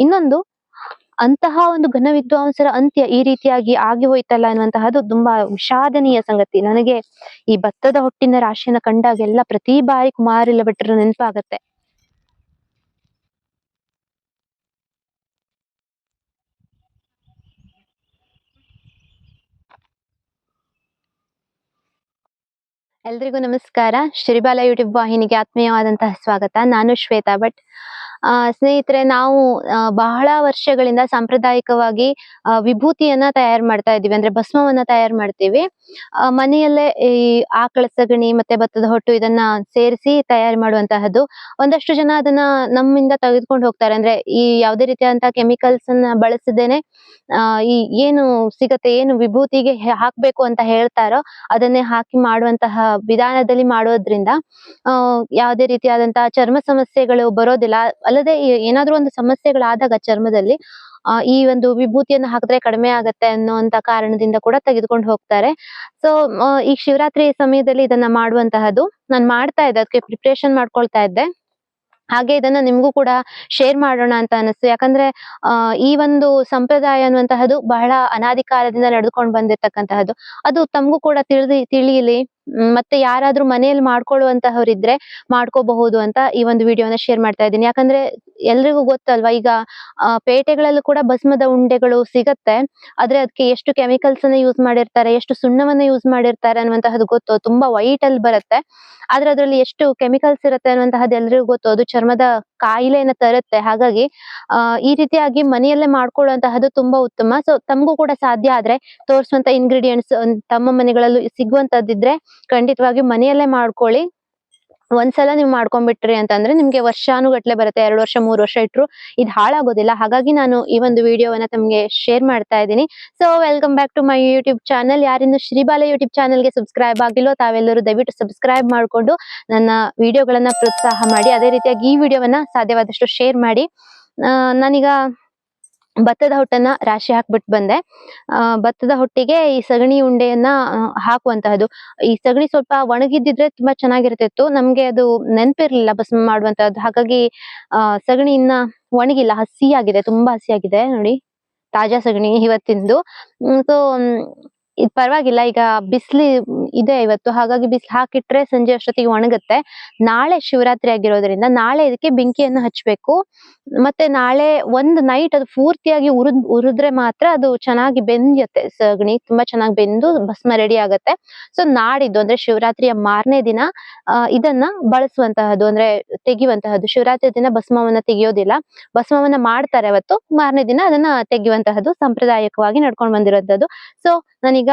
ಇನ್ನೊಂದು ಅಂತಹ ಒಂದು ಘನ ವಿದ್ವಾಂಸರ ಅಂತ್ಯ ಈ ರೀತಿಯಾಗಿ ಆಗಿ ಹೋಯ್ತಲ್ಲ ಅನ್ನುವಂತಹದ್ದು ತುಂಬಾ ವಿಷಾದನೀಯ ಸಂಗತಿ. ನನಗೆ ಈ ಭತ್ತದ ಹೊಟ್ಟಿನ ರಾಶಿಯನ್ನ ಕಂಡಾಗೆಲ್ಲ ಪ್ರತಿ ಬಾರಿ ಕುಮಾರಿಲ ಭಟ್ರ ನೆನಪಾಗತ್ತೆ. ಎಲ್ರಿಗೂ ನಮಸ್ಕಾರ. ಶ್ರೀಬಾಲ ಯೂಟ್ಯೂಬ್ ವಾಹಿನಿಗೆ ಆತ್ಮೀಯವಾದಂತಹ ಸ್ವಾಗತ. ನಾನು ಶ್ವೇತಾ ಭಟ್. ಸ್ನೇಹಿತರೆ, ನಾವು ಬಹಳ ವರ್ಷಗಳಿಂದ ಸಾಂಪ್ರದಾಯಿಕವಾಗಿ ವಿಭೂತಿಯನ್ನ ತಯಾರು ಮಾಡ್ತಾ ಇದೀವಿ. ಅಂದ್ರೆ ಭಸ್ಮವನ್ನ ತಯಾರು ಮಾಡ್ತೀವಿ. ಮನೆಯಲ್ಲೇ ಈ ಆಕಳ ಸಗಣಿ ಮತ್ತೆ ಭತ್ತದ ಹೊಟ್ಟು ಇದನ್ನ ಸೇರಿಸಿ ತಯಾರು ಮಾಡುವಂತಹದ್ದು. ಒಂದಷ್ಟು ಜನ ಅದನ್ನ ನಮ್ಮಿಂದ ತೆಗೆದುಕೊಂಡು ಹೋಗ್ತಾರೆ. ಅಂದ್ರೆ ಈ ಯಾವುದೇ ರೀತಿಯಾದಂತಹ ಕೆಮಿಕಲ್ಸ್ ಅನ್ನ ಬಳಸದೇನೆ ಈ ಏನು ಸಿಗತ್ತೆ, ಏನು ವಿಭೂತಿಗೆ ಹಾಕ್ಬೇಕು ಅಂತ ಹೇಳ್ತಾರೋ ಅದನ್ನೇ ಹಾಕಿ ಮಾಡುವಂತಹ ವಿಧಾನದಲ್ಲಿ ಮಾಡೋದ್ರಿಂದ ಯಾವುದೇ ರೀತಿಯಾದಂತಹ ಚರ್ಮ ಸಮಸ್ಯೆಗಳು ಬರೋದಿಲ್ಲ. ಅಲ್ಲದೆ ಏನಾದ್ರೂ ಒಂದು ಸಮಸ್ಯೆಗಳಾದಾಗ ಚರ್ಮದಲ್ಲಿ ಈ ಒಂದು ವಿಭೂತಿಯನ್ನ ಹಾಕಿದ್ರೆ ಕಡಿಮೆ ಆಗತ್ತೆ ಅನ್ನುವಂತ ಕಾರಣದಿಂದ ಕೂಡ ತೆಗೆದುಕೊಂಡು ಹೋಗ್ತಾರೆ. ಸೊ ಈ ಶಿವರಾತ್ರಿ ಸಮಯದಲ್ಲಿ ಇದನ್ನ ಮಾಡುವಂತಹದ್ದು ನಾನ್ ಮಾಡ್ತಾ ಇದ್ದೆ, ಅದಕ್ಕೆ ಪ್ರಿಪರೇಷನ್ ಮಾಡ್ಕೊಳ್ತಾ ಇದ್ದೆ. ಹಾಗೆ ಇದನ್ನ ನಿಮ್ಗೂ ಕೂಡ ಶೇರ್ ಮಾಡೋಣ ಅಂತ ಅನಿಸ್ತು. ಯಾಕಂದ್ರೆ ಈ ಒಂದು ಸಂಪ್ರದಾಯ ಅನ್ನುವಂತಹದ್ದು ಬಹಳ ಅನಾದಿ ಕಾಲದಿಂದ ನಡೆದುಕೊಂಡು ಬಂದಿರ್ತಕ್ಕಂತಹದ್ದು. ಅದು ತಮಗೂ ಕೂಡ ತಿಳಿಯಲಿ, ಮತ್ತೆ ಯಾರಾದ್ರೂ ಮನೆಯಲ್ಲಿ ಮಾಡ್ಕೊಳ್ಳುವಂತಹವ್ರಿದ್ರೆ ಮಾಡ್ಕೋಬಹುದು ಅಂತ ಈ ಒಂದು ವಿಡಿಯೋನ ಶೇರ್ ಮಾಡ್ತಾ ಇದ್ದೀನಿ. ಯಾಕಂದ್ರೆ ಎಲ್ರಿಗೂ ಗೊತ್ತಲ್ವಾ, ಈಗ ಪೇಟೆಗಳಲ್ಲೂ ಕೂಡ ಭಸ್ಮದ ಉಂಡೆಗಳು ಸಿಗತ್ತೆ. ಆದ್ರೆ ಅದಕ್ಕೆ ಎಷ್ಟು ಕೆಮಿಕಲ್ಸ್ ಅನ್ನ ಯೂಸ್ ಮಾಡಿರ್ತಾರೆ, ಎಷ್ಟು ಸುಣ್ಣವನ್ನ ಯೂಸ್ ಮಾಡಿರ್ತಾರೆ ಅನ್ನುವಂತಹದ್ದು ಗೊತ್ತು. ತುಂಬಾ ವೈಟ್ ಅಲ್ಲಿ ಬರುತ್ತೆ, ಆದ್ರೆ ಅದ್ರಲ್ಲಿ ಎಷ್ಟು ಕೆಮಿಕಲ್ಸ್ ಇರುತ್ತೆ ಅನ್ನುವಂತಹದ್ದು ಎಲ್ರಿಗೂ ಗೊತ್ತು. ಅದು ಚರ್ಮದ ಕಾಯಿಲೆಯನ್ನ ತರುತ್ತೆ. ಹಾಗಾಗಿ ಈ ರೀತಿಯಾಗಿ ಮನೆಯಲ್ಲೇ ಮಾಡ್ಕೊಳ್ಳುವಂತಹದ್ದು ತುಂಬಾ ಉತ್ತಮ. ಸೊ ತಮಗೂ ಕೂಡ ಸಾಧ್ಯ ಆದ್ರೆ ತೋರಿಸುವಂತ ಇಂಗ್ರೀಡಿಯೆಂಟ್ಸ್ ತಮ್ಮ ಮನೆಗಳಲ್ಲೂ ಸಿಗುವಂತದ್ದಿದ್ರೆ ಖಂಡಿತವಾಗಿ ಮನೆಯಲ್ಲೇ ಮಾಡ್ಕೊಳ್ಳಿ. ಒಂದ್ಸಲ ನೀವು ಮಾಡ್ಕೊಂಡ್ಬಿಟ್ರಿ ಅಂತಂದ್ರೆ ನಿಮ್ಗೆ ವರ್ಷಾನುಗಟ್ಲೆ ಬರುತ್ತೆ. 2 ವರ್ಷ 3 ವರ್ಷ ಇಟ್ರು ಇದು ಹಾಳಾಗೋದಿಲ್ಲ. ಹಾಗಾಗಿ ನಾನು ಈ ಒಂದು ವಿಡಿಯೋವನ್ನ ತಮ್ಗೆ ಶೇರ್ ಮಾಡ್ತಾ ಇದ್ದೀನಿ. So welcome back to my YouTube channel. ಯಾರಿನ್ನು ಶ್ರೀಬಾಲ ಯೂಟ್ಯೂಬ್ ಚಾನಲ್ಗೆ ಸಬ್ಸ್ಕ್ರೈಬ್ ಆಗಿಲ್ವೋ ತಾವೆಲ್ಲರೂ ದಯವಿಟ್ಟು ಸಬ್ಸ್ಕ್ರೈಬ್ ಮಾಡ್ಕೊಂಡು ನನ್ನ ವಿಡಿಯೋಗಳನ್ನ ಪ್ರೋತ್ಸಾಹ ಮಾಡಿ. ಅದೇ ರೀತಿಯಾಗಿ ಈ ವಿಡಿಯೋವನ್ನ ಸಾಧ್ಯವಾದಷ್ಟು ಶೇರ್ ಮಾಡಿ. ನಾನೀಗ ಭತ್ತದ ಹೊಟ್ಟನ್ನ ರಾಶಿ ಹಾಕ್ಬಿಟ್ಟು ಬಂದೆ. ಭತ್ತದ ಹೊಟ್ಟಿಗೆ ಈ ಸಗಣಿ ಉಂಡೆಯನ್ನ ಹಾಕುವಂತಹದ್ದು. ಈ ಸಗಣಿ ಸ್ವಲ್ಪ ಒಣಗಿದ್ದಿದ್ರೆ ತುಂಬಾ ಚೆನ್ನಾಗಿರ್ತಿತ್ತು. ನಮ್ಗೆ ಅದು ನೆನಪಿರ್ಲಿಲ್ಲ ಭಸ್ಮ ಮಾಡುವಂತಹದ್ದು. ಹಾಗಾಗಿ ಸಗಣಿ ಇನ್ನ ಒಣಗಿಲ್ಲ, ಹಸಿಯಾಗಿದೆ, ತುಂಬಾ ಹಸಿಯಾಗಿದೆ ನೋಡಿ, ತಾಜಾ ಸಗಣಿ ಇವತ್ತಿಂದು. ಸೊ ಇದು ಪರವಾಗಿಲ್ಲ, ಈಗ ಬಿಸಿಲು ಇದೆ ಇವತ್ತು, ಹಾಗಾಗಿ ಬಿಸಿಲು ಹಾಕಿಟ್ರೆ ಸಂಜೆ ಅಷ್ಟೊತ್ತಿಗೆ ಒಣಗುತ್ತೆ. ನಾಳೆ ಶಿವರಾತ್ರಿ ಆಗಿರೋದ್ರಿಂದ ನಾಳೆ ಇದಕ್ಕೆ ಬೆಂಕಿಯನ್ನು ಹಚ್ಬೇಕು. ಮತ್ತೆ ನಾಳೆ ಒಂದು ನೈಟ್ ಅದು ಪೂರ್ತಿಯಾಗಿ ಉರಿದ್ರೆ ಮಾತ್ರ ಅದು ಚೆನ್ನಾಗಿ ಬೆಂದಿಯತ್ತೆ. ಸಗಣಿ ತುಂಬಾ ಚೆನ್ನಾಗಿ ಬೆಂದು ಭಸ್ಮ ರೆಡಿ ಆಗತ್ತೆ. ಸೊ ನಾಡಿದ್ದು ಅಂದ್ರೆ ಶಿವರಾತ್ರಿಯ ಮಾರನೇ ದಿನ ಇದನ್ನ ಬಳಸುವಂತಹದ್ದು, ಅಂದ್ರೆ ತೆಗೆಯುವಂತಹದ್ದು. ಶಿವರಾತ್ರಿ ದಿನ ಭಸ್ಮವನ್ನ ತೆಗೆಯೋದಿಲ್ಲ, ಭಸ್ಮವನ್ನ ಮಾಡ್ತಾರೆ ಅವತ್ತು, ಮಾರನೇ ದಿನ ಅದನ್ನ ತೆಗೆಯುವಂತಹದ್ದು ಸಾಂಪ್ರದಾಯಿಕವಾಗಿ ನಡ್ಕೊಂಡು ಬಂದಿರೋದು. ಸೊ ನಾನೀಗ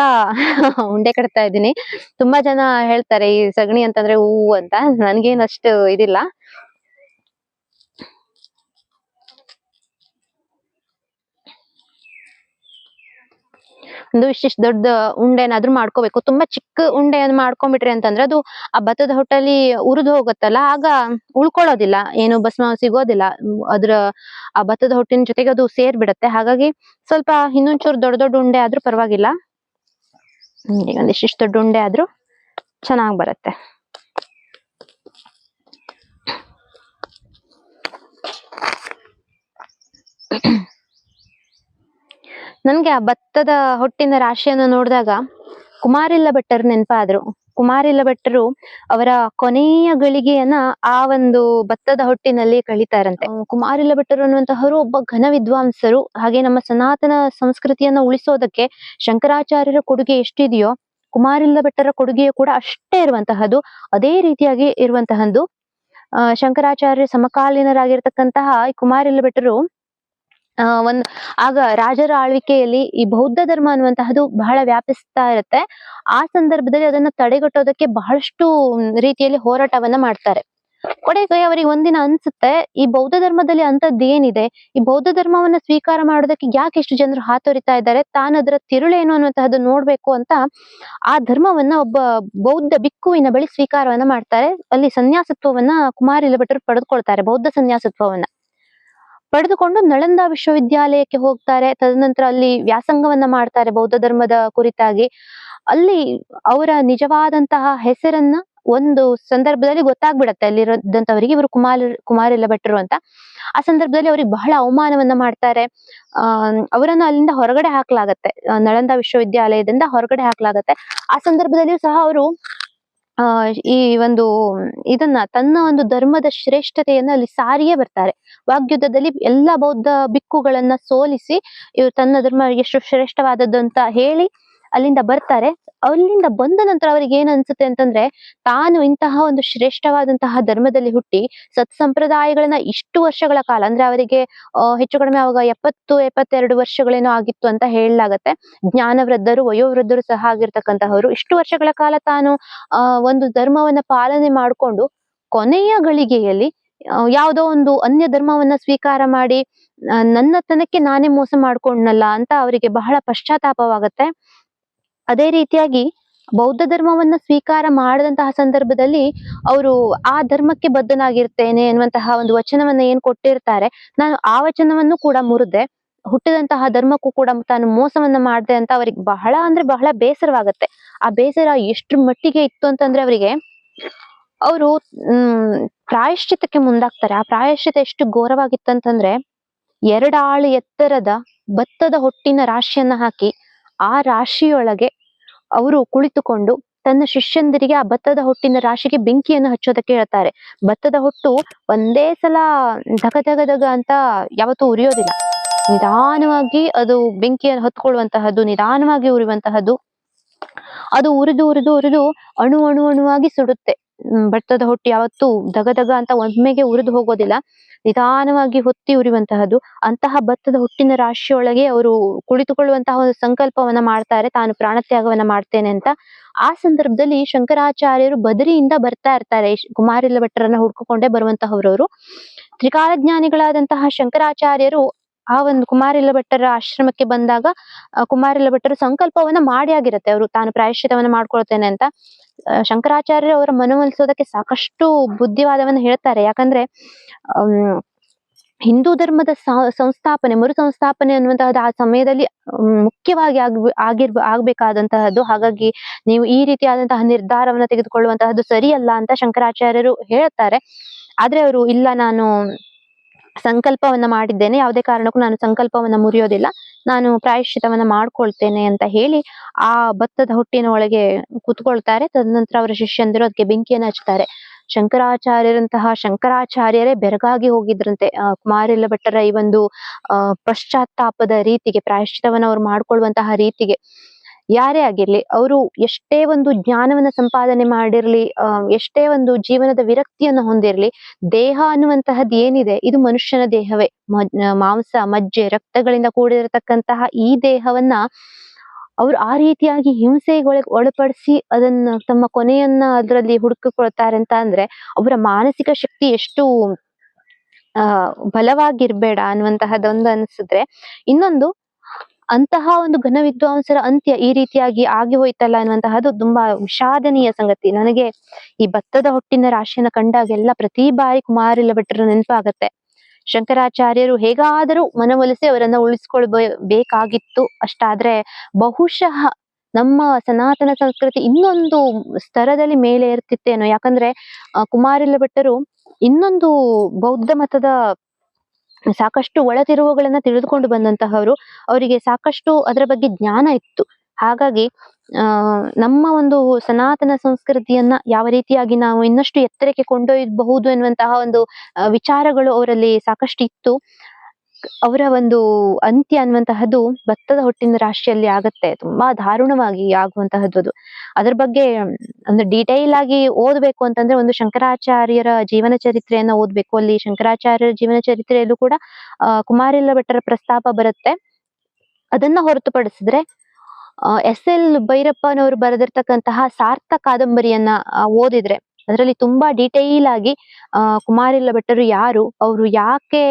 ಉಂಡೆ ಕಟ್ತಾ ಇದ್ದೀನಿ. ತುಂಬಾ ಜನ ಹೇಳ್ತಾರೆ ಈ ಸಗಣಿ ಅಂತಂದ್ರೆ ಹೂವು ಅಂತ, ನನ್ಗೇನ್ ಅಷ್ಟು ಇದಿಲ್ಲ. ಒಂದು ಇಷ್ಟಿಷ್ಟು ದೊಡ್ಡ ಉಂಡೆ ಏನಾದ್ರೂ ಮಾಡ್ಕೋಬೇಕು. ತುಂಬಾ ಚಿಕ್ಕ ಉಂಡೆಯನ್ನು ಮಾಡ್ಕೊಂಡ್ಬಿಟ್ರಿ ಅಂತಂದ್ರೆ ಅದು ಆ ಭತ್ತದ ಹೊಟ್ಟಲ್ಲಿ ಉರಿದು ಹೋಗುತ್ತಲ್ಲ, ಆಗ ಉಳ್ಕೊಳ್ಳೋದಿಲ್ಲ, ಏನು ಭಸ್ಮ ಸಿಗೋದಿಲ್ಲ. ಅದ್ರ ಆ ಭತ್ತದ ಹೊಟ್ಟಿನ ಜೊತೆಗೆ ಅದು ಸೇರ್ಬಿಡತ್ತೆ. ಹಾಗಾಗಿ ಸ್ವಲ್ಪ ಇನ್ನೊಂಚೂರು ದೊಡ್ಡ ದೊಡ್ಡ ಉಂಡೆ ಆದ್ರೂ ಪರವಾಗಿಲ್ಲ. ಒಂದಿಷ್ಟಿಷ್ಟು ದೊಡ್ಡ ಉಂಡೆ ಆದ್ರೂ ಚೆನ್ನಾಗ್ ಬರುತ್ತೆ. ನನ್ಗೆ ಆ ಭತ್ತದ ಹೊಟ್ಟಿನ ರಾಶಿಯನ್ನು ನೋಡಿದಾಗ ಕುಮಾರಿಲ ಭಟ್ಟರು ನೆನಪಾದ್ರು. ಕುಮಾರಿಲ ಭಟ್ಟರು ಅವರ ಕೊನೆಯ ಗಳಿಗೆಯನ್ನ ಆ ಒಂದು ಭತ್ತದ ಹೊಟ್ಟಿನಲ್ಲಿ ಕಳೀತಾರಂತೆ. ಕುಮಾರಿಲ ಭಟ್ಟರು ಅನ್ನುವಂತಹವರು ಒಬ್ಬ ಘನ ವಿದ್ವಾಂಸರು. ಹಾಗೆ ನಮ್ಮ ಸನಾತನ ಸಂಸ್ಕೃತಿಯನ್ನ ಉಳಿಸೋದಕ್ಕೆ ಶಂಕರಾಚಾರ್ಯರ ಕೊಡುಗೆ ಎಷ್ಟಿದೆಯೋ ಕುಮಾರಿಲ ಭಟ್ಟರ ಕೊಡುಗೆಯು ಕೂಡ ಅಷ್ಟೇ ಇರುವಂತಹದ್ದು, ಅದೇ ರೀತಿಯಾಗಿ ಇರುವಂತಹದ್ದು. ಶಂಕರಾಚಾರ್ಯ ಸಮಕಾಲೀನರಾಗಿರ್ತಕ್ಕಂತಹ ಕುಮಾರಿಲ ಭಟ್ಟರು ಆಗ ರಾಜರ ಆಳ್ವಿಕೆಯಲ್ಲಿ ಈ ಬೌದ್ಧ ಧರ್ಮ ಅನ್ನುವಂತಹದ್ದು ಬಹಳ ವ್ಯಾಪಿಸ್ತಾ ಇರುತ್ತೆ. ಆ ಸಂದರ್ಭದಲ್ಲಿ ಅದನ್ನ ತಡೆಗಟ್ಟೋದಕ್ಕೆ ಬಹಳಷ್ಟು ರೀತಿಯಲ್ಲಿ ಹೋರಾಟವನ್ನ ಮಾಡ್ತಾರೆ. ಕೊನೆಗೆ ಅವರಿಗೆ ಒಂದಿನ ಅನ್ಸುತ್ತೆ, ಈ ಬೌದ್ಧ ಧರ್ಮದಲ್ಲಿ ಅಂತದ್ದೇನಿದೆ, ಈ ಬೌದ್ಧ ಧರ್ಮವನ್ನ ಸ್ವೀಕಾರ ಮಾಡೋದಕ್ಕೆ ಯಾಕೆ ಇಷ್ಟು ಜನರು ಹಾತೊರಿತಾ ಇದ್ದಾರೆ, ತಾನು ಅದರ ತಿರುಳೇನು ಅನ್ನುವಂತಹದ್ದು ನೋಡ್ಬೇಕು ಅಂತ ಆ ಧರ್ಮವನ್ನ ಒಬ್ಬ ಬೌದ್ಧ ಭಿಕ್ಕುವಿನ ಬಳಿ ಸ್ವೀಕಾರವನ್ನ ಮಾಡ್ತಾರೆ. ಅಲ್ಲಿ ಸನ್ಯಾಸತ್ವವನ್ನ ಕುಮಾರಿಲ ಭಟ್ಟರು ಪಡೆದುಕೊಳ್ತಾರೆ. ಬೌದ್ಧ ಸನ್ಯಾಸತ್ವವನ್ನ ಪಡೆದುಕೊಂಡು ನಳಂದ ವಿಶ್ವವಿದ್ಯಾಲಯಕ್ಕೆ ಹೋಗ್ತಾರೆ. ತದನಂತರ ಅಲ್ಲಿ ವ್ಯಾಸಂಗವನ್ನ ಮಾಡ್ತಾರೆ ಬೌದ್ಧ ಧರ್ಮದ ಕುರಿತಾಗಿ. ಅಲ್ಲಿ ಅವರ ನಿಜವಾದಂತಹ ಹೆಸರನ್ನ ಒಂದು ಸಂದರ್ಭದಲ್ಲಿ ಗೊತ್ತಾಗ್ಬಿಡತ್ತೆ ಅಲ್ಲಿರೋದಂತವರಿಗೆ ಇವರು ಕುಮಾರಿಲ ಭಟ್ರು ಅಂತ. ಆ ಸಂದರ್ಭದಲ್ಲಿ ಅವ್ರಿಗೆ ಬಹಳ ಅವಮಾನವನ್ನ ಮಾಡ್ತಾರೆ. ಅವರನ್ನು ಅಲ್ಲಿಂದ ಹೊರಗಡೆ ಹಾಕ್ಲಾಗತ್ತೆ. ನಳಂದ ವಿಶ್ವವಿದ್ಯಾಲಯದಿಂದ ಹೊರಗಡೆ ಹಾಕ್ಲಾಗತ್ತೆ. ಆ ಸಂದರ್ಭದಲ್ಲಿಯೂ ಸಹ ಅವರು ಈ ಒಂದು ಇದನ್ನ ತನ್ನ ಒಂದು ಧರ್ಮದ ಶ್ರೇಷ್ಠತೆಯನ್ನ ಅಲ್ಲಿ ಸಾರಿಯೇ ಬರ್ತಾರೆ. ವಾಗ್ಯುದ್ಧದಲ್ಲಿ ಎಲ್ಲಾ ಬೌದ್ಧ ಭಿಕ್ಕುಗಳನ್ನ ಸೋಲಿಸಿ ಇವ್ರು ತನ್ನ ಧರ್ಮ ಎಷ್ಟು ಶ್ರೇಷ್ಠವಾದದ್ದು ಅಂತ ಹೇಳಿ ಅಲ್ಲಿಂದ ಬರ್ತಾರೆ. ಅಲ್ಲಿಂದ ಬಂದ ನಂತರ ಅವ್ರಿಗೆ ಏನ್ ಅನ್ಸುತ್ತೆ ಅಂತಂದ್ರೆ, ತಾನು ಇಂತಹ ಒಂದು ಶ್ರೇಷ್ಠವಾದಂತಹ ಧರ್ಮದಲ್ಲಿ ಹುಟ್ಟಿ ಸತ್ಸಂಪ್ರದಾಯಗಳನ್ನ ಇಷ್ಟು ವರ್ಷಗಳ ಕಾಲ, ಅಂದ್ರೆ ಅವರಿಗೆ ಹೆಚ್ಚು ಕಡಿಮೆ ಅವಾಗ 70-72 ವರ್ಷಗಳೇನೋ ಆಗಿತ್ತು ಅಂತ ಹೇಳಲಾಗತ್ತೆ. ಜ್ಞಾನವೃದ್ಧರು, ವಯೋವೃದ್ಧರು ಸಹ ಆಗಿರ್ತಕ್ಕಂತಹವರು ಇಷ್ಟು ವರ್ಷಗಳ ಕಾಲ ತಾನು ಒಂದು ಧರ್ಮವನ್ನ ಪಾಲನೆ ಮಾಡ್ಕೊಂಡು ಕೊನೆಯ ಗಳಿಗೆಯಲ್ಲಿ ಯಾವುದೋ ಒಂದು ಅನ್ಯ ಧರ್ಮವನ್ನ ಸ್ವೀಕಾರ ಮಾಡಿ ನನ್ನತನಕ್ಕೆ ನಾನೇ ಮೋಸ ಮಾಡ್ಕೊಂಡ್ನಲ್ಲ ಅಂತ ಅವರಿಗೆ ಬಹಳ ಪಶ್ಚಾತ್ತಾಪವಾಗತ್ತೆ. ಅದೇ ರೀತಿಯಾಗಿ ಬೌದ್ಧ ಧರ್ಮವನ್ನ ಸ್ವೀಕಾರ ಮಾಡದಂತಹ ಸಂದರ್ಭದಲ್ಲಿ ಅವರು ಆ ಧರ್ಮಕ್ಕೆ ಬದ್ಧನಾಗಿರ್ತೇನೆ ಎನ್ನುವಂತಹ ಒಂದು ವಚನವನ್ನ ಏನ್ ಕೊಟ್ಟಿರ್ತಾರೆ, ನಾನು ಆ ವಚನವನ್ನು ಕೂಡ ಮುರಿದೆ, ಹುಟ್ಟಿದಂತಹ ಧರ್ಮಕ್ಕೂ ಕೂಡ ತಾನು ಮೋಸವನ್ನ ಮಾಡ್ದೆ ಅಂತ ಅವರಿಗೆ ಬಹಳ ಅಂದ್ರೆ ಬಹಳ ಬೇಸರವಾಗತ್ತೆ. ಆ ಬೇಸರ ಎಷ್ಟ್ರ ಮಟ್ಟಿಗೆ ಇತ್ತು ಅಂತಂದ್ರೆ ಅವರಿಗೆ, ಅವರು ಪ್ರಾಯಶ್ಚಿತ್ತಕ್ಕೆ ಮುಂದಾಗ್ತಾರೆ. ಆ ಪ್ರಾಯಶ್ಚಿತ್ತ ಎಷ್ಟು ಘೋರವಾಗಿತ್ತಂತಂದ್ರೆ, 2 ಆಳು ಎತ್ತರದ ಭತ್ತದ ಹೊಟ್ಟಿನ ರಾಶಿಯನ್ನ ಹಾಕಿ ಆ ರಾಶಿಯೊಳಗೆ ಅವರು ಕುಳಿತುಕೊಂಡು ತನ್ನ ಶಿಷ್ಯಂದಿರಿಗೆ ಆ ಭತ್ತದ ಹೊಟ್ಟಿನ ರಾಶಿಗೆ ಬೆಂಕಿಯನ್ನು ಹಚ್ಚೋದಕ್ಕೆ ಹೇಳ್ತಾರೆ. ಭತ್ತದ ಹೊಟ್ಟು ಒಂದೇ ಸಲ ಧಗ ಧಗ ಧಗ ಅಂತ ಯಾವತ್ತೂ ಉರಿಯೋದಿಲ್ಲ. ನಿಧಾನವಾಗಿ ಅದು ಬೆಂಕಿಯನ್ನು ಹೊತ್ಕೊಳ್ಳುವಂತಹದ್ದು, ನಿಧಾನವಾಗಿ ಉರಿಯುವಂತಹದ್ದು. ಅದು ಉರಿದು ಅಣುವಾಗಿ ಸುಡುತ್ತೆ. ಭತ್ತದ ಹೊಟ್ಟು ಯಾವತ್ತೂ ಧಗ ಧಗ ಅಂತ ಒಮ್ಮೆಗೆ ಉರಿದು ಹೋಗೋದಿಲ್ಲ. ನಿಧಾನವಾಗಿ ಹೊತ್ತಿ ಉರಿಯುವಂತಹದ್ದು. ಅಂತಹ ಭತ್ತದ ಹೊಟ್ಟಿನ ರಾಶಿಯೊಳಗೆ ಅವರು ಕುಳಿತುಕೊಳ್ಳುವಂತಹ ಒಂದು ಸಂಕಲ್ಪವನ್ನ ಮಾಡ್ತಾರೆ, ತಾನು ಪ್ರಾಣತ್ಯಾಗವನ್ನ ಮಾಡ್ತೇನೆ ಅಂತ. ಆ ಸಂದರ್ಭದಲ್ಲಿ ಶಂಕರಾಚಾರ್ಯರು ಬದರಿಯಿಂದ ಬರ್ತಾ ಇರ್ತಾರೆ. ಕುಮಾರಿಲ ಭಟ್ಟರನ್ನ ಹುಡ್ಕೊಂಡೇ ಬರುವಂತಹವ್ರವರು. ತ್ರಿಕಾಲಜ್ಞಾನಿಗಳಾದಂತಹ ಶಂಕರಾಚಾರ್ಯರು ಆ ಒಂದು ಕುಮಾರಿಲ ಭಟ್ಟರ ಆಶ್ರಮಕ್ಕೆ ಬಂದಾಗ ಕುಮಾರಿಲ ಭಟ್ಟರು ಸಂಕಲ್ಪವನ್ನ ಮಾಡಿ ಆಗಿರತ್ತೆ, ಅವರು ತಾನು ಪ್ರಾಯಶ್ಚಿತವನ್ನ ಮಾಡ್ಕೊಳ್ತೇನೆ ಅಂತ. ಶಂಕರಾಚಾರ್ಯರು ಅವರ ಮನವೊಲಿಸೋದಕ್ಕೆ ಸಾಕಷ್ಟು ಬುದ್ಧಿವಾದವನ್ನ ಹೇಳ್ತಾರೆ. ಯಾಕಂದ್ರೆ ಹಿಂದೂ ಧರ್ಮದ ಸಂಸ್ಥಾಪನೆ, ಮರು ಸಂಸ್ಥಾಪನೆ ಅನ್ನುವಂತಹದ್ದು ಆ ಸಮಯದಲ್ಲಿ ಮುಖ್ಯವಾಗಿ ಆಗ್ಬೇಕಾದಂತಹದ್ದು. ಹಾಗಾಗಿ ನೀವು ಈ ರೀತಿಯಾದಂತಹ ನಿರ್ಧಾರವನ್ನ ತೆಗೆದುಕೊಳ್ಳುವಂತಹದ್ದು ಸರಿಯಲ್ಲ ಅಂತ ಶಂಕರಾಚಾರ್ಯರು ಹೇಳ್ತಾರೆ. ಆದ್ರೆ ಅವರು ಇಲ್ಲ, ನಾನು ಸಂಕಲ್ಪವನ್ನ ಮಾಡಿದ್ದೇನೆ, ಯಾವುದೇ ಕಾರಣಕ್ಕೂ ನಾನು ಸಂಕಲ್ಪವನ್ನ ಮುರಿಯೋದಿಲ್ಲ, ನಾನು ಪ್ರಾಯಶ್ಚಿತವನ್ನ ಮಾಡ್ಕೊಳ್ತೇನೆ ಅಂತ ಹೇಳಿ ಆ ಭತ್ತದ ಹೊಟ್ಟಿನ ಒಳಗೆ ಕುತ್ಕೊಳ್ತಾರೆ. ತದನಂತರ ಅವರ ಶಿಷ್ಯಂದಿರು ಅದಕ್ಕೆ ಬೆಂಕಿಯನ್ನು ಹಚ್ತಾರೆ. ಶಂಕರಾಚಾರ್ಯರೇ ಬೆರಗಾಗಿ ಹೋಗಿದ್ರಂತೆ ಕುಮಾರಿಲ ಭಟ್ಟರ ಈ ಒಂದು ಪಶ್ಚಾತ್ತಾಪದ ರೀತಿಗೆ, ಪ್ರಾಯಶ್ಚಿತವನ್ನ ಅವ್ರು ಮಾಡ್ಕೊಳ್ಳುವಂತಹ ರೀತಿಗೆ. ಯಾರೇ ಆಗಿರ್ಲಿ, ಅವರು ಎಷ್ಟೇ ಒಂದು ಜ್ಞಾನವನ್ನ ಸಂಪಾದನೆ ಮಾಡಿರ್ಲಿ, ಎಷ್ಟೇ ಒಂದು ಜೀವನದ ವಿರಕ್ತಿಯನ್ನು ಹೊಂದಿರ್ಲಿ, ದೇಹ ಅನ್ನುವಂತಹದ್ದು ಏನಿದೆ ಇದು ಮನುಷ್ಯನ ದೇಹವೇ. ಮಾಂಸ, ಮಜ್ಜೆ, ರಕ್ತಗಳಿಂದ ಕೂಡಿರತಕ್ಕಂತಹ ಈ ದೇಹವನ್ನ ಅವ್ರು ಆ ರೀತಿಯಾಗಿ ಹಿಂಸೆಗೆ ಒಳಪಡಿಸಿ ಅದನ್ನ ತಮ್ಮ ಕೊನೆಯನ್ನ ಅದರಲ್ಲಿ ಹುಡುಕಿಕೊಳ್ತಾರೆ ಅಂತ ಅಂದ್ರೆ ಅವರ ಮಾನಸಿಕ ಶಕ್ತಿ ಎಷ್ಟು ಬಲವಾಗಿರ್ಬೇಡ ಅನ್ನುವಂತಹದೊಂದು ಅನ್ಸಿದ್ರೆ, ಇನ್ನೊಂದು ಅಂತಹ ಒಂದು ಘನ ವಿದ್ವಾಂಸರ ಅಂತ್ಯ ಈ ರೀತಿಯಾಗಿ ಆಗಿ ಹೋಯ್ತಲ್ಲ ಅನ್ನುವಂತಹದ್ದು ತುಂಬಾ ವಿಷಾದನೀಯ ಸಂಗತಿ. ನನಗೆ ಈ ಭತ್ತದ ಹೊಟ್ಟಿನ ರಾಶಿಯನ್ನ ಕಂಡಾಗೆಲ್ಲ ಪ್ರತಿ ಬಾರಿ ಕುಮಾರಿಲ ಭಟ್ಟರು ನೆನಪಾಗತ್ತೆ. ಶಂಕರಾಚಾರ್ಯರು ಹೇಗಾದರೂ ಮನವೊಲಿಸಿ ಅವರನ್ನ ಉಳಿಸ್ಕೊಳ್ಬೇಕಾಗಿತ್ತು. ಅಷ್ಟಾದ್ರೆ ಬಹುಶಃ ನಮ್ಮ ಸನಾತನ ಸಂಸ್ಕೃತಿ ಇನ್ನೊಂದು ಸ್ತರದಲ್ಲಿ ಮೇಲೆ ಇರ್ತಿತ್ತೇನೋ. ಯಾಕಂದ್ರೆ ಕುಮಾರಿಲ ಭಟ್ಟರು ಇನ್ನೊಂದು ಬೌದ್ಧ ಮತದ ಸಾಕಷ್ಟು ಒಳತಿರುವುಗಳನ್ನ ತಿಳಿದುಕೊಂಡು ಬಂದಂತಹವರು. ಅವರಿಗೆ ಸಾಕಷ್ಟು ಅದರ ಬಗ್ಗೆ ಜ್ಞಾನ ಇತ್ತು. ಹಾಗಾಗಿ ನಮ್ಮ ಒಂದು ಸನಾತನ ಸಂಸ್ಕೃತಿಯನ್ನ ಯಾವ ರೀತಿಯಾಗಿ ನಾವು ಇನ್ನಷ್ಟು ಎತ್ತರಕ್ಕೆ ಕೊಂಡೊಯ್ಯಬಹುದು ಎನ್ನುವಂತಹ ಒಂದು ವಿಚಾರಗಳು ಅವರಲ್ಲಿ ಸಾಕಷ್ಟು ಇತ್ತು. ಅವರ ಒಂದು ಅಂತ್ಯ ಅನ್ನುವಂತಹದ್ದು ಭತ್ತದ ಹೊಟ್ಟಿನ ರಾಶಿಯಲ್ಲಿ ಆಗತ್ತೆ. ತುಂಬಾ ದಾರುಣವಾಗಿ ಆಗುವಂತಹದ್ದು ಅದು. ಅದ್ರ ಬಗ್ಗೆ ಒಂದು ಡೀಟೇಲ್ ಆಗಿ ಓದ್ಬೇಕು ಅಂತಂದ್ರೆ ಒಂದು ಶಂಕರಾಚಾರ್ಯರ ಜೀವನ ಚರಿತ್ರೆಯನ್ನ ಓದ್ಬೇಕು. ಅಲ್ಲಿ ಶಂಕರಾಚಾರ್ಯರ ಜೀವನ ಚರಿತ್ರೆಯಲ್ಲೂ ಕೂಡ ಕುಮಾರಿಲ ಭಟ್ಟರ ಪ್ರಸ್ತಾಪ ಬರುತ್ತೆ. ಅದನ್ನ ಹೊರತುಪಡಿಸಿದ್ರೆ ಎಸ್.ಎಲ್. ಭೈರಪ್ಪನವರು ಬರೆದಿರ್ತಕ್ಕಂತಹ ಸಾರ್ಥ ಕಾದಂಬರಿಯನ್ನ ಓದಿದ್ರೆ ಅದರಲ್ಲಿ ತುಂಬಾ ಡೀಟೇಲ್ ಆಗಿ ಕುಮಾರಿಲ ಭಟ್ಟರು ಯಾರು, ಅವರು ಯಾಕೆ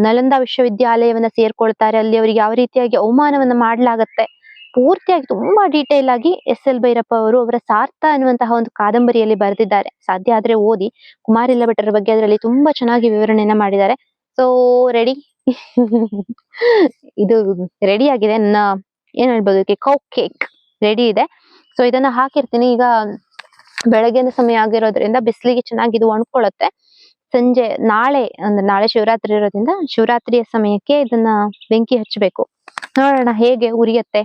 ನಳಂದ ವಿಶ್ವವಿದ್ಯಾಲಯವನ್ನ ಸೇರ್ಕೊಳ್ತಾರೆ, ಅಲ್ಲಿ ಅವರಿಗೆ ಯಾವ ರೀತಿಯಾಗಿ ಅವಮಾನವನ್ನ ಮಾಡ್ಲಾಗತ್ತೆ, ಪೂರ್ತಿಯಾಗಿ ತುಂಬಾ ಡೀಟೇಲ್ ಆಗಿ ಎಸ್.ಎಲ್. ಭೈರಪ್ಪ ಅವರು ಅವರ ಸಾರ್ಥ ಅನ್ನುವಂತಹ ಒಂದು ಕಾದಂಬರಿಯಲ್ಲಿ ಬರೆದಿದ್ದಾರೆ. ಸಾಧ್ಯ ಆದ್ರೆ ಓದಿ. ಕುಮಾರಿಲ ಭಟ್ಟರ ಬಗ್ಗೆ ಅದರಲ್ಲಿ ತುಂಬಾ ಚೆನ್ನಾಗಿ ವಿವರಣೆಯನ್ನ ಮಾಡಿದ್ದಾರೆ. ಸೊ ರೆಡಿ ಇದು ರೆಡಿ ಆಗಿದೆ. ಏನ್ ಹೇಳ್ಬೋದು, ಕಪ್ ಕೇಕ್ ರೆಡಿ ಇದೆ. ಸೊ ಇದನ್ನ ಹಾಕಿರ್ತೀನಿ. ಈಗ ಬೆಳಗ್ಗಿನ ಸಮಯ ಆಗಿರೋದ್ರಿಂದ ಬಿಸಿಲಿಗೆ ಚೆನ್ನಾಗಿ ಇದು ಒಣಕೊಳ್ಳುತ್ತೆ. ಸಂಜೆ ನಾಳೆ ಅಂದ್ರೆ ನಾಳೆ ಶಿವರಾತ್ರಿ ಇರೋದ್ರಿಂದ ಶಿವರಾತ್ರಿಯ ಸಮಯಕ್ಕೆ ಇದನ್ನ ಬೆಂಕಿ ಹಚ್ಚಬೇಕು. ನೋಡೋಣ ಹೇಗೆ ಉರಿಯತ್ತೆ.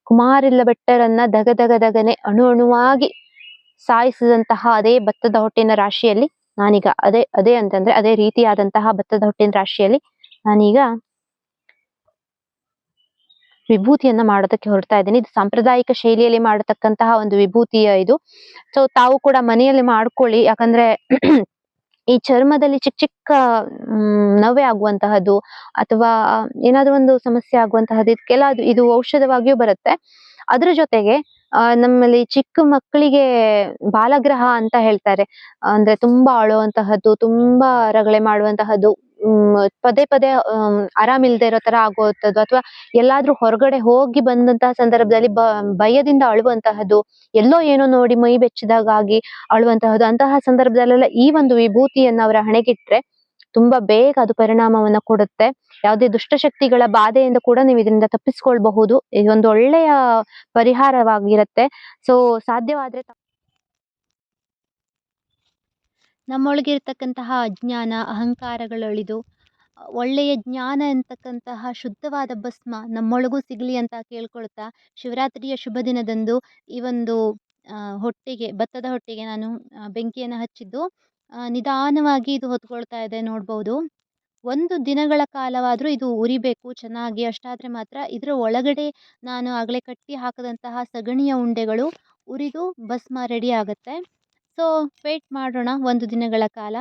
ಕುಮಾರಿಲ್ಲ ಭಟ್ಟರನ್ನ ದಗ ದಗ ದಗನೆ ಅಣು ಅಣುವಾಗಿ ಸಾಯಿಸಿದಂತಹ ಅದೇ ಭತ್ತದ ಹೊಟ್ಟಿನ ರಾಶಿಯಲ್ಲಿ ನಾನೀಗ ಅದೇ ಅಂತಂದ್ರೆ ಅದೇ ರೀತಿಯಾದಂತಹ ಭತ್ತದ ಹೊಟ್ಟಿನ ರಾಶಿಯಲ್ಲಿ ನಾನೀಗ ವಿಭೂತಿಯನ್ನ ಮಾಡೋದಕ್ಕೆ ಹೊರಡ್ತಾ ಇದ್ದೀನಿ. ಇದು ಸಾಂಪ್ರದಾಯಿಕ ಶೈಲಿಯಲ್ಲಿ ಮಾಡತಕ್ಕಂತಹ ಒಂದು ವಿಭೂತಿಯ ಇದು. ಸೊ ತಾವು ಕೂಡ ಮನೆಯಲ್ಲಿ ಮಾಡ್ಕೊಳ್ಳಿ. ಯಾಕಂದ್ರೆ ಈ ಚರ್ಮದಲ್ಲಿ ಚಿಕ್ಕ ನವೆ ಆಗುವಂತಹದ್ದು ಅಥವಾ ಏನಾದ್ರೂ ಒಂದು ಸಮಸ್ಯೆ ಆಗುವಂತಹದ್ದು ಇದಕ್ಕೆಲ್ಲ ಇದು ಔಷಧವಾಗಿಯೂ ಬರುತ್ತೆ. ಅದ್ರ ಜೊತೆಗೆ ನಮ್ಮಲ್ಲಿ ಚಿಕ್ಕ ಮಕ್ಕಳಿಗೆ ಬಾಲಗ್ರಹ ಅಂತ ಹೇಳ್ತಾರೆ. ಅಂದ್ರೆ ತುಂಬಾ ಅಳುವಂತಹದ್ದು, ತುಂಬಾ ರಗಳೆ ಮಾಡುವಂತಹದ್ದು, ಪದೇ ಪದೇ ಆರಾಮಿಲ್ದೆ ಇರೋ ತರ ಆಗುವಂಥದ್ದು ಅಥವಾ ಎಲ್ಲಾದ್ರೂ ಹೊರಗಡೆ ಹೋಗಿ ಬಂದಂತಹ ಸಂದರ್ಭದಲ್ಲಿ ಭಯದಿಂದ ಅಳುವಂತಹದ್ದು, ಎಲ್ಲೋ ಏನೋ ನೋಡಿ ಮೈ ಬೆಚ್ಚದಾಗಿ ಅಳುವಂತಹದ್ದು, ಅಂತಹ ಸಂದರ್ಭದಲ್ಲೆಲ್ಲ ಈ ಒಂದು ವಿಭೂತಿಯನ್ನ ಅವರ ಹಣೆಗಿಟ್ರೆ ತುಂಬಾ ಬೇಗ ಅದು ಪರಿಣಾಮವನ್ನ ಕೊಡುತ್ತೆ. ಯಾವುದೇ ದುಷ್ಟಶಕ್ತಿಗಳ ಬಾಧೆಯಿಂದ ಕೂಡ ನೀವು ಇದರಿಂದ ತಪ್ಪಿಸ್ಕೊಳ್ಬಹುದು. ಇದೊಂದು ಒಳ್ಳೆಯ ಪರಿಹಾರವಾಗಿರುತ್ತೆ. ಸೊ ಸಾಧ್ಯವಾದ್ರೆ ನಮ್ಮೊಳಗೆ ಇರತಕ್ಕಂತಹ ಅಜ್ಞಾನ, ಅಹಂಕಾರಗಳಳಿದು ಒಳ್ಳೆಯ ಜ್ಞಾನ ಎಂತಕ್ಕಂತಹ ಶುದ್ಧವಾದ ಭಸ್ಮ ನಮ್ಮೊಳಗೂ ಸಿಗಲಿ ಅಂತ ಕೇಳ್ಕೊಳ್ತಾ, ಶಿವರಾತ್ರಿಯ ಶುಭ ದಿನದಂದು ಈ ಒಂದು ಭತ್ತದ ಹೊಟ್ಟೆಗೆ ನಾನು ಬೆಂಕಿಯನ್ನು ಹಚ್ಚಿದ್ದು. ನಿಧಾನವಾಗಿ ಇದು ಹೊತ್ಕೊಳ್ತಾ ಇದೆ ನೋಡ್ಬೋದು. 1 ದಿನಗಳ ಕಾಲವಾದರೂ ಇದು ಉರಿಬೇಕು ಚೆನ್ನಾಗಿ. ಅಷ್ಟಾದ್ರೆ ಮಾತ್ರ ಇದರ ಒಳಗಡೆ ನಾನು ಆಗಲೇ ಕಟ್ಟಿ ಹಾಕದಂತಹ ಸಗಣಿಯ ಉಂಡೆಗಳು ಉರಿದು ಭಸ್ಮ ರೆಡಿ ಆಗುತ್ತೆ. ಸೊ ವೇಟ್ ಮಾಡೋಣ 1 ದಿನಗಳ ಕಾಲ.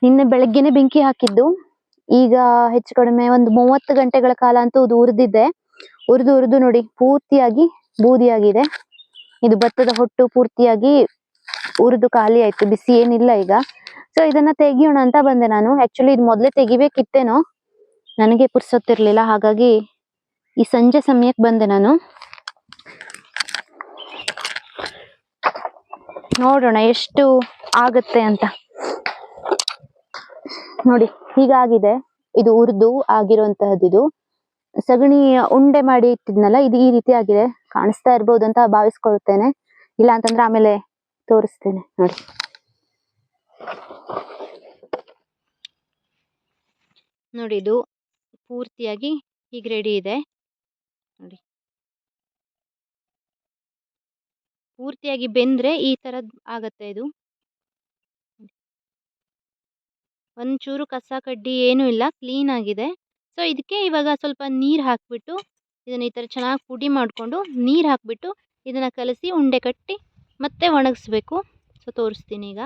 ನಿನ್ನೆ ಬೆಳಗ್ಗೆನೆ ಬೆಂಕಿ ಹಾಕಿದ್ದು. ಈಗ ಹೆಚ್ಚು ಕಡಿಮೆ ಒಂದು 30 ಗಂಟೆಗಳ ಕಾಲ ಅಂತೂ ಇದು ಉರಿದಿದೆ. ಉರಿದು ನೋಡಿ ಪೂರ್ತಿಯಾಗಿ ಬೂದಿಯಾಗಿದೆ. ಇದು ಭತ್ತದ ಹೊಟ್ಟು ಪೂರ್ತಿಯಾಗಿ ಉರಿದು ಖಾಲಿ ಆಯ್ತು. ಬಿಸಿ ಏನಿಲ್ಲ ಈಗ. ಸೊ ಇದನ್ನ ತೆಗಿಯೋಣ ಅಂತ ಬಂದೆ ನಾನು. ಆಕ್ಚುಲಿ ಇದು ಮೊದಲೇ ತೆಗಿಬೇಕಿತ್ತೇನೋ, ನನಗೆ ಪುರ್ಸೊತ್ತಿರ್ಲಿಲ್ಲ. ಹಾಗಾಗಿ ಈ ಸಂಜೆ ಸಮಯಕ್ಕೆ ಬಂದೆ ನಾನು. ನೋಡೋಣ ಎಷ್ಟು ಆಗತ್ತೆ ಅಂತ. ನೋಡಿ ಹೀಗಾಗಿದೆ. ಇದು ಉರಿದು ಆಗಿರುವಂತಹದ್ದು. ಇದು ಸಗಣಿ ಉಂಡೆ ಮಾಡಿ ಇಟ್ಟಿದ್ನಲ್ಲ, ಇದು ಈ ರೀತಿ ಆಗಿದೆ. ಕಾಣಿಸ್ತಾ ಇರ್ಬೋದು ಅಂತ ಭಾವಿಸ್ಕೊಳ್ತೇನೆ. ಇಲ್ಲ ಅಂತಂದ್ರೆ ಆಮೇಲೆ ತೋರಿಸ್ತೇನೆ. ನೋಡಿ ನೋಡಿ ಇದು ಪೂರ್ತಿಯಾಗಿ ಹೀಗೆ ರೆಡಿ ಇದೆ. ನೋಡಿ ಪೂರ್ತಿಯಾಗಿ ಬೆಂದ್ರೆ ಈ ತರದ್ ಆಗತ್ತೆ. ಇದು ಒಂಚೂರು ಕಸ ಕಡ್ಡಿ ಏನೂ ಇಲ್ಲ, ಕ್ಲೀನ್ ಆಗಿದೆ. ಸೊ ಇದಕ್ಕೆ ಇವಾಗ ಸ್ವಲ್ಪ ನೀರು ಹಾಕ್ಬಿಟ್ಟು ಇದನ್ನ ಈ ಥರ ಚೆನ್ನಾಗಿ ಪುಡಿ ಮಾಡಿಕೊಂಡು ನೀರು ಹಾಕ್ಬಿಟ್ಟು ಇದನ್ನ ಕಲಸಿ ಉಂಡೆ ಕಟ್ಟಿ ಮತ್ತೆ ಒಣಗಿಸ್ಬೇಕು. ಸೊ ತೋರಿಸ್ತೀನಿ ಈಗ.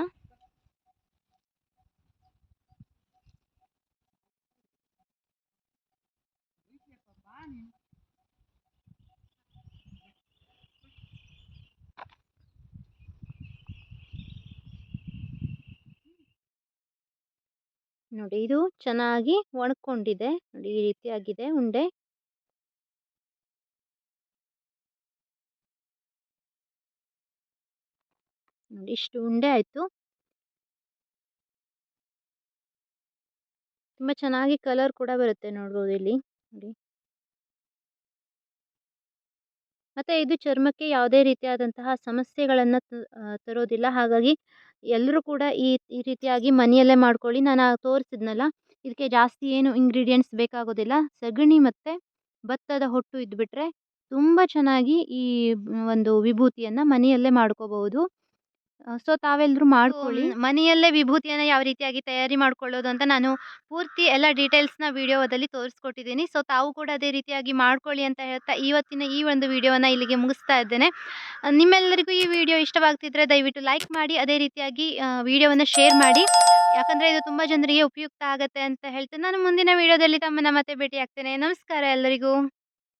ನೋಡಿ ಇದು ಚೆನ್ನಾಗಿ ಒಣಕೊಂಡಿದೆ. ನೋಡಿ ಈ ರೀತಿ ಆಗಿದೆ ಉಂಡೆ. ನೋಡಿ ಇಷ್ಟು ಉಂಡೆ ಆಯ್ತು. ತುಂಬಾ ಚೆನ್ನಾಗಿ ಕಲರ್ ಕೂಡ ಬರುತ್ತೆ ನೋಡ್ಬೋದು ಇಲ್ಲಿ. ನೋಡಿ ಮತ್ತೆ ಇದು ಚರ್ಮಕ್ಕೆ ಯಾವುದೇ ರೀತಿಯಾದಂತಹ ಸಮಸ್ಯೆಗಳನ್ನ ತರೋದಿಲ್ಲ. ಹಾಗಾಗಿ ಎಲ್ಲರೂ ಕೂಡ ಈ ರೀತಿಯಾಗಿ ಮನೆಯಲ್ಲೇ ಮಾಡ್ಕೊಳ್ಳಿ. ನಾನು ತೋರಿಸಿದ್ನಲ್ಲ, ಇದಕ್ಕೆ ಜಾಸ್ತಿ ಏನು ಇಂಗ್ರೀಡಿಯೆಂಟ್ಸ್ ಬೇಕಾಗೋದಿಲ್ಲ. ಸಗಣಿ ಮತ್ತೆ ಭತ್ತದ ಹೊಟ್ಟು ಇದ್ಬಿಟ್ರೆ ತುಂಬ ಚೆನ್ನಾಗಿ ಈ ಒಂದು ವಿಭೂತಿಯನ್ನ ಮನೆಯಲ್ಲೇ ಮಾಡ್ಕೋಬಹುದು. ಸೊ ತಾವೆಲ್ಲರೂ ಮಾಡ್ಕೊಳ್ಳಿ. ಮನೆಯಲ್ಲೇ ವಿಭೂತಿಯನ್ನ ಯಾವ ರೀತಿಯಾಗಿ ತಯಾರಿ ಮಾಡ್ಕೊಳ್ಳೋದು ಅಂತ ನಾನು ಪೂರ್ತಿ ಎಲ್ಲ ಡೀಟೇಲ್ಸ್ನ ವಿಡಿಯೋದಲ್ಲಿ ತೋರಿಸ್ಕೊಟ್ಟಿದ್ದೀನಿ. ಸೊ ತಾವು ಕೂಡ ಅದೇ ರೀತಿಯಾಗಿ ಮಾಡ್ಕೊಳ್ಳಿ ಅಂತ ಹೇಳ್ತಾ ಇವತ್ತಿನ ಈ ಒಂದು ವಿಡಿಯೋನ ಇಲ್ಲಿಗೆ ಮುಗಿಸ್ತಾ ಇದ್ದೇನೆ. ನಿಮ್ಮೆಲ್ಲರಿಗೂ ಈ ವಿಡಿಯೋ ಇಷ್ಟವಾಗ್ತಿದ್ರೆ ದಯವಿಟ್ಟು ಲೈಕ್ ಮಾಡಿ, ಅದೇ ರೀತಿಯಾಗಿ ವಿಡಿಯೋವನ್ನು ಶೇರ್ ಮಾಡಿ. ಯಾಕಂದರೆ ಇದು ತುಂಬ ಜನರಿಗೆ ಉಪಯುಕ್ತ ಆಗುತ್ತೆ ಅಂತ ಹೇಳ್ತಾ ನಾನು ಮುಂದಿನ ವಿಡಿಯೋದಲ್ಲಿ ತಮ್ಮನ್ನ ಮತ್ತೆ ಭೇಟಿ ಆಗ್ತೇನೆ. ನಮಸ್ಕಾರ ಎಲ್ಲರಿಗೂ.